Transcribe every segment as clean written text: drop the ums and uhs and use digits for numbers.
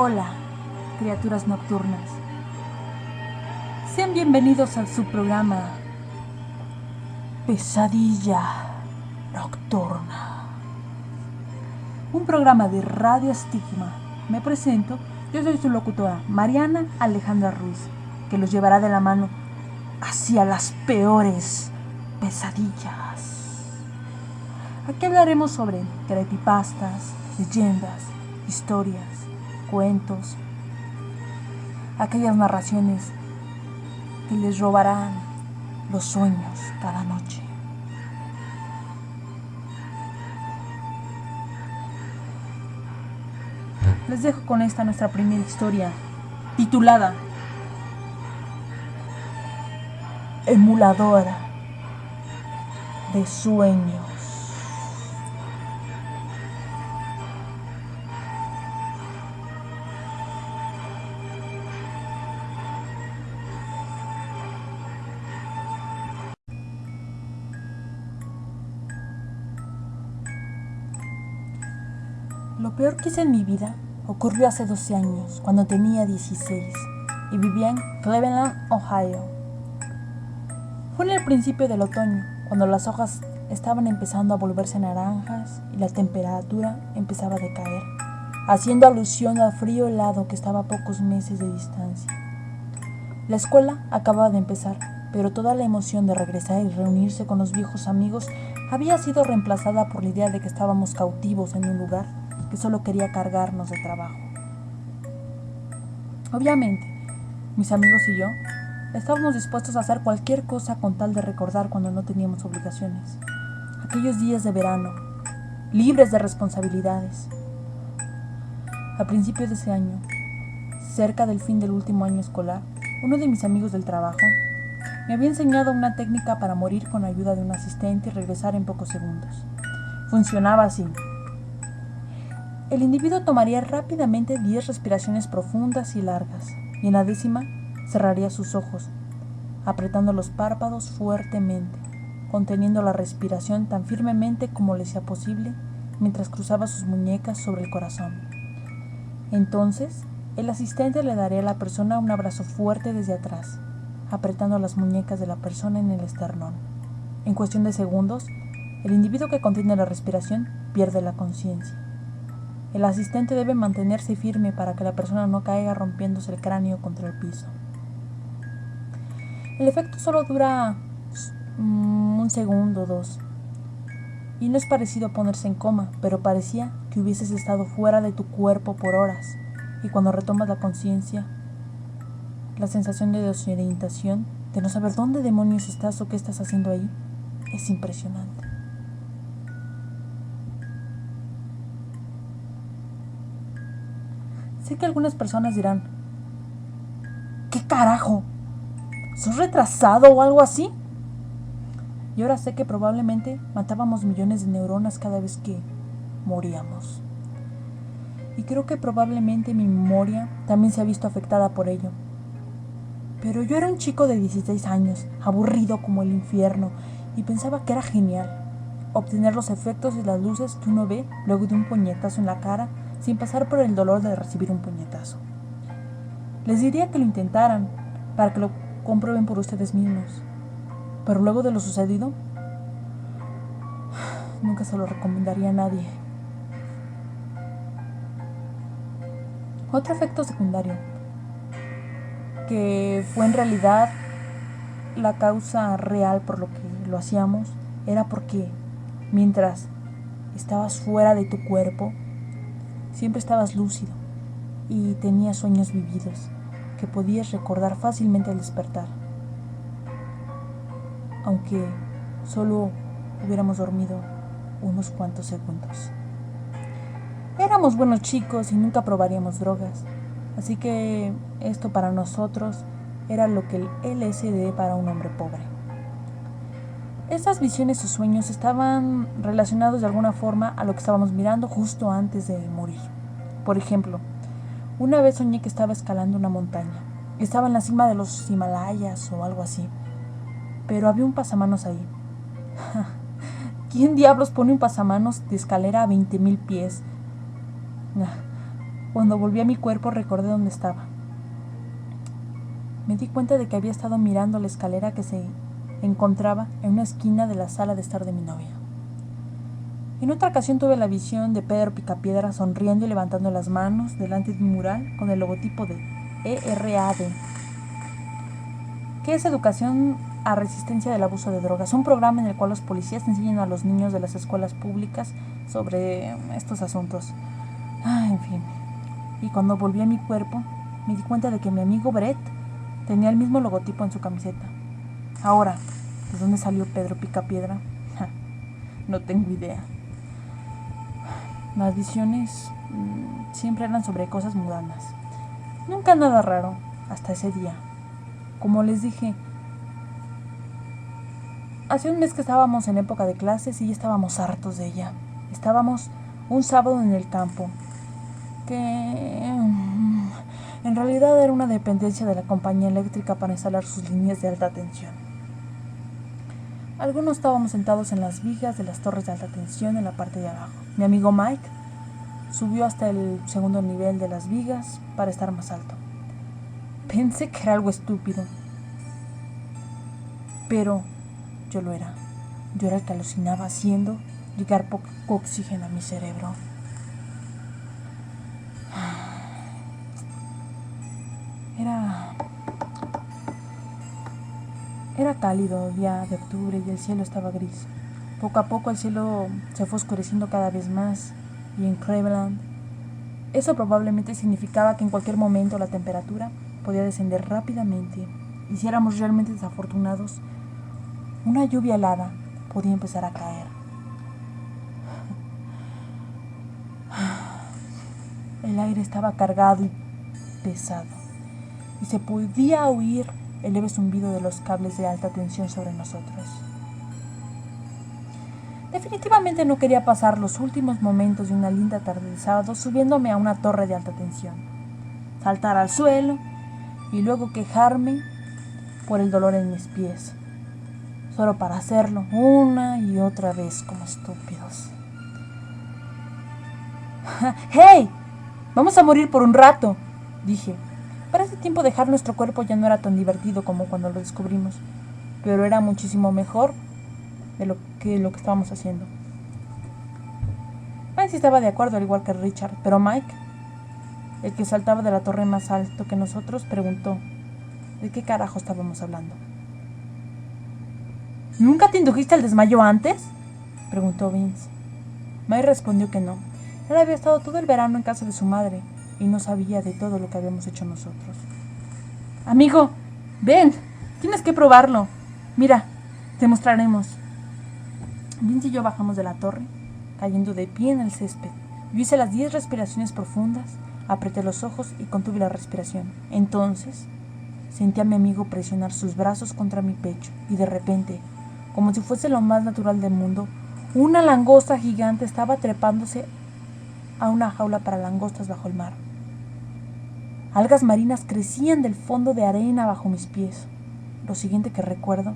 Hola, criaturas nocturnas. Sean bienvenidos a su programa Pesadilla Nocturna. Un programa de Radio Estigma. Me presento, yo soy su locutora, Mariana Alejandra Ruiz, que los llevará de la mano hacia las peores pesadillas. Aquí hablaremos sobre creepypastas, leyendas, historias, cuentos, aquellas narraciones que les robarán los sueños cada noche. Les dejo con esta nuestra primera historia, titulada Emuladora de Sueños. Lo peor que hice en mi vida ocurrió hace 12 años, cuando tenía 16 y vivía en Cleveland, Ohio. Fue en el principio del otoño, cuando las hojas estaban empezando a volverse naranjas y la temperatura empezaba a decaer, haciendo alusión al frío helado que estaba a pocos meses de distancia. La escuela acababa de empezar, pero toda la emoción de regresar y reunirse con los viejos amigos había sido reemplazada por la idea de que estábamos cautivos en un lugar que solo quería cargarnos de trabajo. Obviamente, mis amigos y yo estábamos dispuestos a hacer cualquier cosa con tal de recordar cuando no teníamos obligaciones. Aquellos días de verano, libres de responsabilidades. A principios de ese año, cerca del fin del último año escolar, uno de mis amigos del trabajo me había enseñado una técnica para morir con ayuda de un asistente y regresar en pocos segundos. Funcionaba así. El individuo tomaría rápidamente 10 respiraciones profundas y largas, y en la 10ª cerraría sus ojos, apretando los párpados fuertemente, conteniendo la respiración tan firmemente como le sea posible, mientras cruzaba sus muñecas sobre el corazón. Entonces, el asistente le daría a la persona un abrazo fuerte desde atrás, apretando las muñecas de la persona en el esternón. En cuestión de segundos, el individuo que contiene la respiración pierde la conciencia. El asistente debe mantenerse firme para que la persona no caiga rompiéndose el cráneo contra el piso. El efecto solo dura un segundo o dos, y no es parecido a ponerse en coma, pero parecía que hubieses estado fuera de tu cuerpo por horas, y cuando retomas la conciencia, la sensación de desorientación, de no saber dónde demonios estás o qué estás haciendo ahí, es impresionante. Sé que algunas personas dirán, ¿qué carajo? ¿Sos retrasado o algo así? Y ahora sé que probablemente matábamos millones de neuronas cada vez que moríamos. Y creo que probablemente mi memoria también se ha visto afectada por ello. Pero yo era un chico de 16 años, aburrido como el infierno, y pensaba que era genial obtener los efectos y las luces que uno ve luego de un puñetazo en la cara sin pasar por el dolor de recibir un puñetazo. Les diría que lo intentaran para que lo comprueben por ustedes mismos, pero luego de lo sucedido, nunca se lo recomendaría a nadie. Otro efecto secundario, que fue en realidad la causa real por lo que lo hacíamos, era porque mientras estabas fuera de tu cuerpo, siempre estabas lúcido y tenías sueños vividos que podías recordar fácilmente al despertar, aunque solo hubiéramos dormido unos cuantos segundos. Éramos buenos chicos y nunca probaríamos drogas, así que esto para nosotros era lo que el LSD para un hombre pobre. Estas visiones o sueños estaban relacionados de alguna forma a lo que estábamos mirando justo antes de morir. Por ejemplo, una vez soñé que estaba escalando una montaña. Estaba en la cima de los Himalayas o algo así, pero había un pasamanos ahí. ¿Quién diablos pone un pasamanos de escalera a 20,000 pies? Cuando volví a mi cuerpo recordé dónde estaba. Me di cuenta de que había estado mirando la escalera que se encontraba en una esquina de la sala de estar de mi novia. En otra ocasión tuve la visión de Pedro Picapiedra sonriendo y levantando las manos delante de un mural con el logotipo de ERAD, que es Educación a Resistencia del Abuso de Drogas, un programa en el cual los policías enseñan a los niños de las escuelas públicas sobre estos asuntos. En fin. Y cuando volví a mi cuerpo, me di cuenta de que mi amigo Brett tenía el mismo logotipo en su camiseta. Ahora, ¿de dónde salió Pedro Picapiedra? No tengo idea. Las visiones siempre eran sobre cosas mundanas. Nunca nada raro, hasta ese día. Como les dije, hace un mes que estábamos en época de clases y ya estábamos hartos de ella. Estábamos un sábado en el campo, que en realidad era una dependencia de la compañía eléctrica para instalar sus líneas de alta tensión. Algunos estábamos sentados en las vigas de las torres de alta tensión en la parte de abajo. Mi amigo Mike subió hasta el segundo nivel de las vigas para estar más alto. Pensé que era algo estúpido, pero yo lo era. Yo era el que alucinaba haciendo llegar poco oxígeno a mi cerebro. Era cálido, día de octubre, y el cielo estaba gris. Poco a poco el cielo se fue oscureciendo cada vez más, y en Cleveland eso probablemente significaba que en cualquier momento la temperatura podía descender rápidamente, y si éramos realmente desafortunados, una lluvia helada podía empezar a caer. El aire estaba cargado y pesado, y se podía oír el leve zumbido de los cables de alta tensión sobre nosotros. Definitivamente no quería pasar los últimos momentos de una linda tarde de sábado subiéndome a una torre de alta tensión, saltar al suelo y luego quejarme por el dolor en mis pies, solo para hacerlo una y otra vez como estúpidos. ¡Hey! Vamos a morir por un rato, dije. Para ese tiempo dejar nuestro cuerpo ya no era tan divertido como cuando lo descubrimos, pero era muchísimo mejor de lo que estábamos haciendo. Mike estaba de acuerdo, al igual que Richard, pero Mike, el que saltaba de la torre más alto que nosotros, preguntó ¿de qué carajo estábamos hablando? ¿Nunca te indujiste al desmayo antes?, preguntó Vince. Mike respondió que no. Él había estado todo el verano en casa de su madre y no sabía de todo lo que habíamos hecho nosotros. Amigo, ven, tienes que probarlo. Mira, te mostraremos. Vince y yo bajamos de la torre, cayendo de pie en el césped. Yo hice las 10 respiraciones profundas, apreté los ojos y contuve la respiración. Entonces, sentí a mi amigo presionar sus brazos contra mi pecho y de repente, como si fuese lo más natural del mundo, una langosta gigante estaba trepándose a una jaula para langostas bajo el mar. Algas marinas crecían del fondo de arena bajo mis pies. Lo siguiente que recuerdo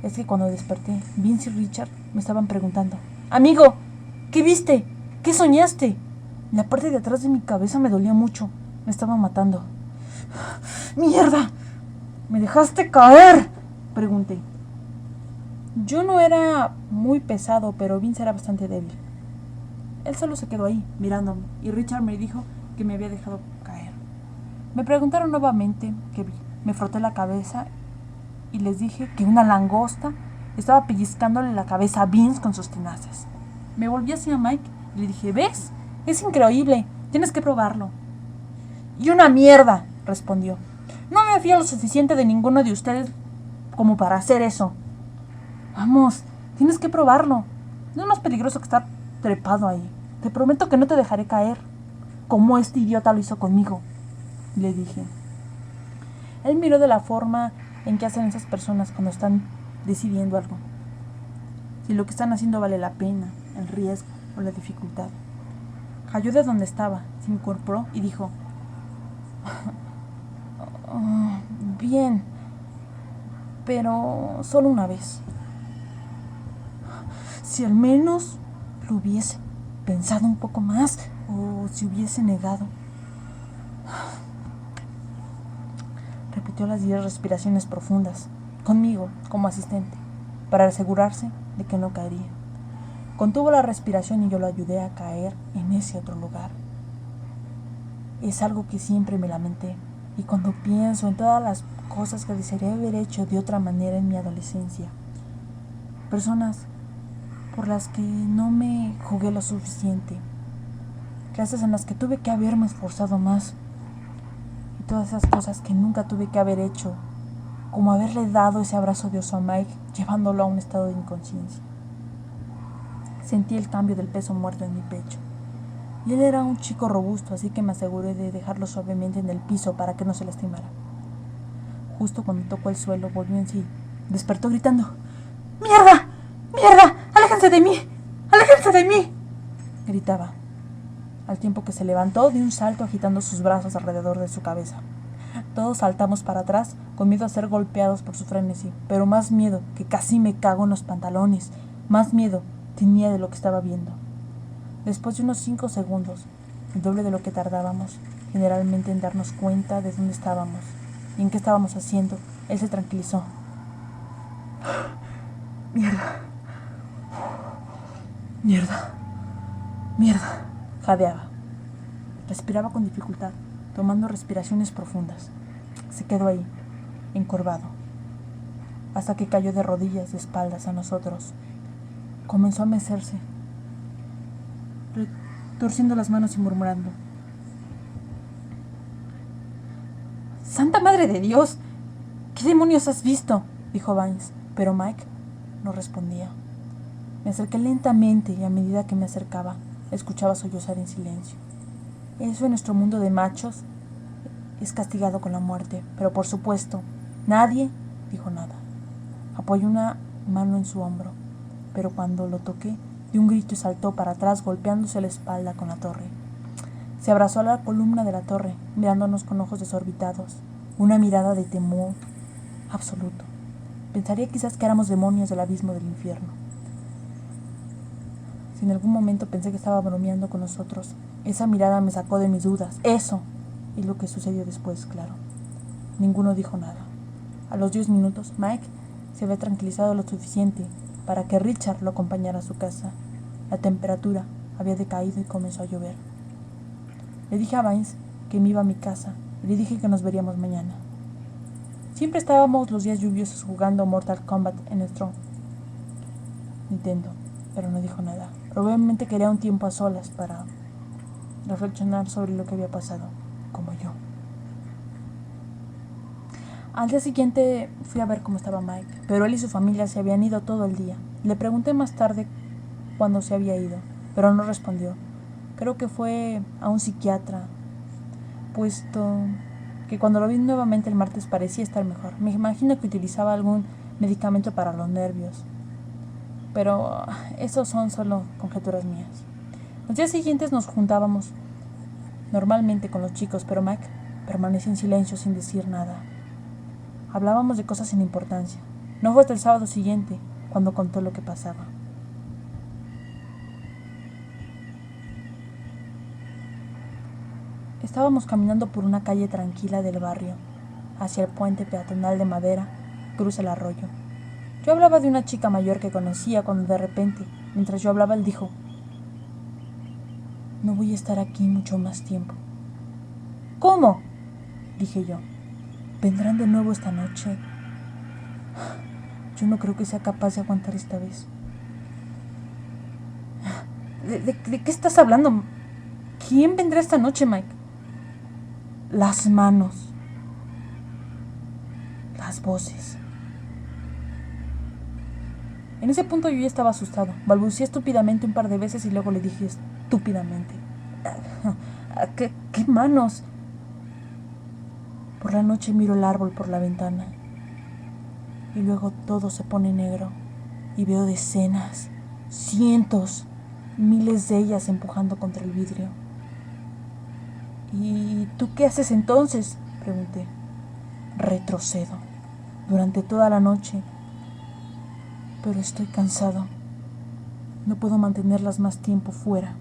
es que cuando desperté, Vince y Richard me estaban preguntando: Amigo, ¿qué viste? ¿Qué soñaste? La parte de atrás de mi cabeza me dolía mucho. Me estaba matando. ¡Mierda! ¿Me dejaste caer?, pregunté. Yo no era muy pesado, pero Vince era bastante débil. Él solo se quedó ahí, mirándome, y Richard me dijo que me había dejado caer. Me preguntaron nuevamente qué vi. Me froté la cabeza y les dije que una langosta estaba pellizcándole la cabeza a Vince con sus tenazas. Me volví hacia Mike y le dije: ¿ves? Es increíble, tienes que probarlo. ¡Y una mierda!, respondió. No me fío lo suficiente de ninguno de ustedes como para hacer eso. Vamos, tienes que probarlo. No es más peligroso que estar trepado ahí. Te prometo que no te dejaré caer, como este idiota lo hizo conmigo, le dije. Él miró de la forma en que hacen esas personas cuando están decidiendo algo. Si lo que están haciendo vale la pena, el riesgo o la dificultad. Cayó de donde estaba, se incorporó y dijo: bien, pero solo una vez. Si al menos lo hubiese pensado un poco más, o si hubiese negado. Repitió las 10 respiraciones profundas, conmigo como asistente, para asegurarse de que no caería. Contuvo la respiración y yo lo ayudé a caer en ese otro lugar. Es algo que siempre me lamenté, y cuando pienso en todas las cosas que desearía haber hecho de otra manera en mi adolescencia, personas por las que no me jugué lo suficiente, clases en las que tuve que haberme esforzado más, y todas esas cosas que nunca tuve que haber hecho, como haberle dado ese abrazo de oso a Mike, llevándolo a un estado de inconsciencia. Sentí el cambio del peso muerto en mi pecho, y él era un chico robusto, así que me aseguré de dejarlo suavemente en el piso para que no se lastimara. Justo cuando tocó el suelo, volvió en sí. Despertó gritando: ¡Mierda! ¡Mierda! ¡Aléjense de mí! ¡Aléjense de mí!, gritaba, al tiempo que se levantó de un salto agitando sus brazos alrededor de su cabeza. Todos saltamos para atrás, con miedo a ser golpeados por su frenesí, pero más miedo, que casi me cago en los pantalones. Más miedo tenía de lo que estaba viendo. Después de unos 5 segundos, el doble de lo que tardábamos generalmente en darnos cuenta de dónde estábamos y en qué estábamos haciendo, él se tranquilizó. Mierda. Mierda. Mierda. Jadeaba. Respiraba con dificultad, tomando respiraciones profundas. Se quedó ahí, encorvado, hasta que cayó de rodillas de espaldas a nosotros. Comenzó a mecerse, torciendo las manos y murmurando: ¡Santa Madre de Dios! ¿Qué demonios has visto?, dijo Vines, pero Mike no respondía. Me acerqué lentamente y a medida que me acercaba, escuchaba sollozar en silencio. Eso en nuestro mundo de machos es castigado con la muerte, pero por supuesto, nadie dijo nada. Apoyó una mano en su hombro, pero cuando lo toqué, dio un grito y saltó para atrás, golpeándose la espalda con la torre. Se abrazó a la columna de la torre, mirándonos con ojos desorbitados, una mirada de temor absoluto. Pensaría quizás que éramos demonios del abismo del infierno. Si en algún momento pensé que estaba bromeando con nosotros, esa mirada me sacó de mis dudas. Eso es lo que sucedió después, claro. Ninguno dijo nada. A los 10 minutos, Mike se había tranquilizado lo suficiente para que Richard lo acompañara a su casa. La temperatura había decaído y comenzó a llover. Le dije a Vines que me iba a mi casa y le dije que nos veríamos mañana. Siempre estábamos los días lluviosos jugando Mortal Kombat en nuestro Nintendo, pero no dijo nada. Probablemente quería un tiempo a solas para reflexionar sobre lo que había pasado, como yo. Al día siguiente fui a ver cómo estaba Mike, pero él y su familia se habían ido todo el día. Le pregunté más tarde cuándo se había ido, pero no respondió. Creo que fue a un psiquiatra, puesto que cuando lo vi nuevamente el martes parecía estar mejor. Me imagino que utilizaba algún medicamento para los nervios, pero eso son solo conjeturas mías. Los días siguientes nos juntábamos normalmente con los chicos, pero Mike permanecía en silencio sin decir nada. Hablábamos de cosas sin importancia. No fue hasta el sábado siguiente cuando contó lo que pasaba. Estábamos caminando por una calle tranquila del barrio, hacia el puente peatonal de madera que cruza el arroyo. Yo hablaba de una chica mayor que conocía cuando de repente, mientras yo hablaba, él dijo: no voy a estar aquí mucho más tiempo. ¿Cómo?, dije yo. ¿Vendrán de nuevo esta noche? Yo no creo que sea capaz de aguantar esta vez. ¿De qué estás hablando? ¿Quién vendrá esta noche, Mike? Las manos. Las voces. En ese punto yo ya estaba asustado. Balbuceé estúpidamente un par de veces y luego le dije estúpidamente: ¿Qué manos? Por la noche miro el árbol por la ventana y luego todo se pone negro y veo decenas, cientos, miles de ellas empujando contra el vidrio. ¿Y tú qué haces entonces?, pregunté. Retrocedo durante toda la noche, pero estoy cansado. No puedo mantenerlas más tiempo fuera.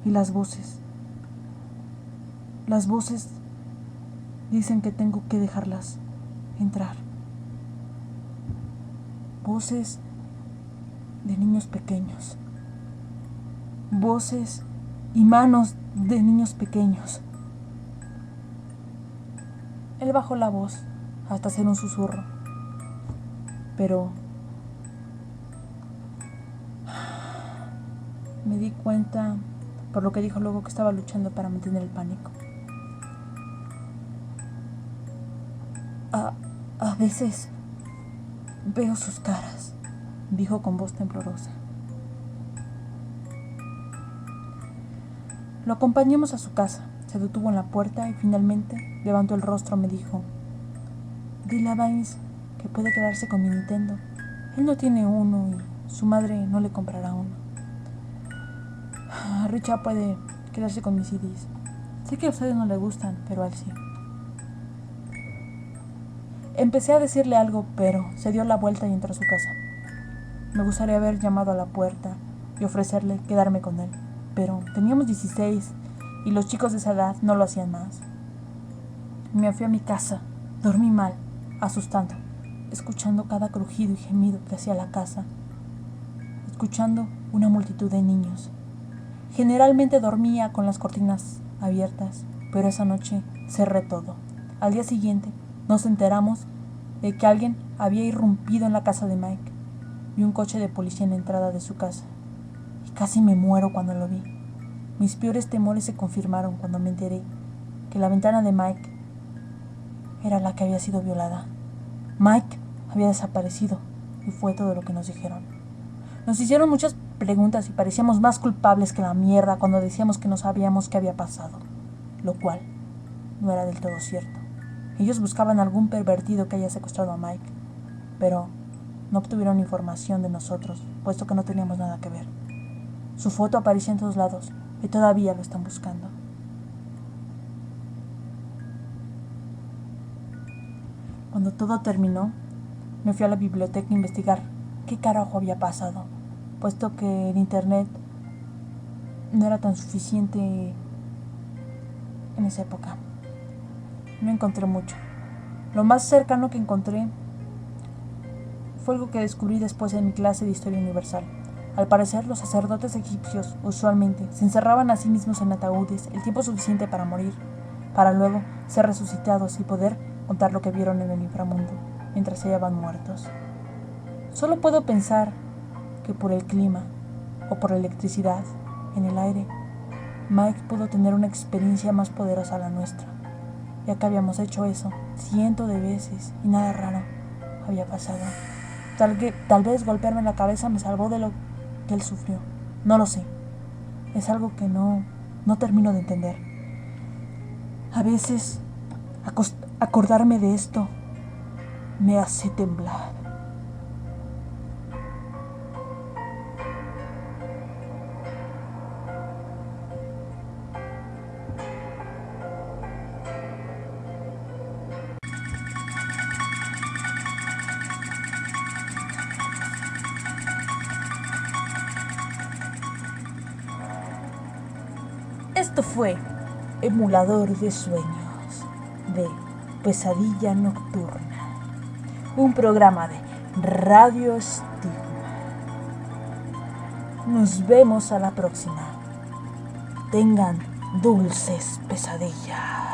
Y las voces. Las voces dicen que tengo que dejarlas entrar. Voces de niños pequeños. Voces y manos de niños pequeños. Él bajó la voz hasta hacer un susurro, pero me di cuenta, por lo que dijo luego, que estaba luchando para mantener el pánico. A veces veo sus caras, dijo con voz temblorosa. Lo acompañamos a su casa. Se detuvo en la puerta y finalmente levantó el rostro. Me dijo: dile a Vince que puede quedarse con mi Nintendo. Él no tiene uno y su madre no le comprará uno. Richard puede quedarse con mis CDs. Sé que a ustedes no le gustan, pero a él sí. Empecé a decirle algo, pero se dio la vuelta y entró a su casa. Me gustaría haber llamado a la puerta y ofrecerle quedarme con él, pero teníamos 16 y los chicos de esa edad no lo hacían más. Me fui a mi casa, dormí mal, asustando, escuchando cada crujido y gemido que hacía la casa, escuchando una multitud de niños. Generalmente dormía con las cortinas abiertas, pero esa noche cerré todo. Al día siguiente nos enteramos de que alguien había irrumpido en la casa de Mike. Vi un coche de policía en la entrada de su casa y casi me muero cuando lo vi. Mis peores temores se confirmaron cuando me enteré que la ventana de Mike era la que había sido violada. Mike había desaparecido y fue todo lo que nos dijeron. Nos hicieron muchas preguntas y parecíamos más culpables que la mierda cuando decíamos que no sabíamos qué había pasado, lo cual no era del todo cierto. Ellos buscaban algún pervertido que haya secuestrado a Mike, pero no obtuvieron información de nosotros, puesto que no teníamos nada que ver. Su foto aparecía en todos lados y todavía lo están buscando. Cuando todo terminó, me fui a la biblioteca a investigar qué carajo había pasado, puesto que el internet no era tan suficiente en esa época. No encontré mucho. Lo más cercano que encontré fue algo que descubrí después en mi clase de Historia Universal. Al parecer, los sacerdotes egipcios usualmente se encerraban a sí mismos en ataúdes el tiempo suficiente para morir, para luego ser resucitados y poder contar lo que vieron en el inframundo mientras se hallaban muertos. Solo puedo pensar que por el clima o por la electricidad en el aire, Mike pudo tener una experiencia más poderosa a la nuestra, ya que habíamos hecho eso cientos de veces y nada raro había pasado. Tal vez golpearme en la cabeza me salvó de lo que él sufrió. No lo sé. Es algo que no termino de entender. A veces, acordarme de esto me hace temblar. Esto fue Emulador de Sueños de Pesadilla Nocturna, un programa de Radio Estigma. Nos vemos a la próxima. Tengan dulces pesadillas.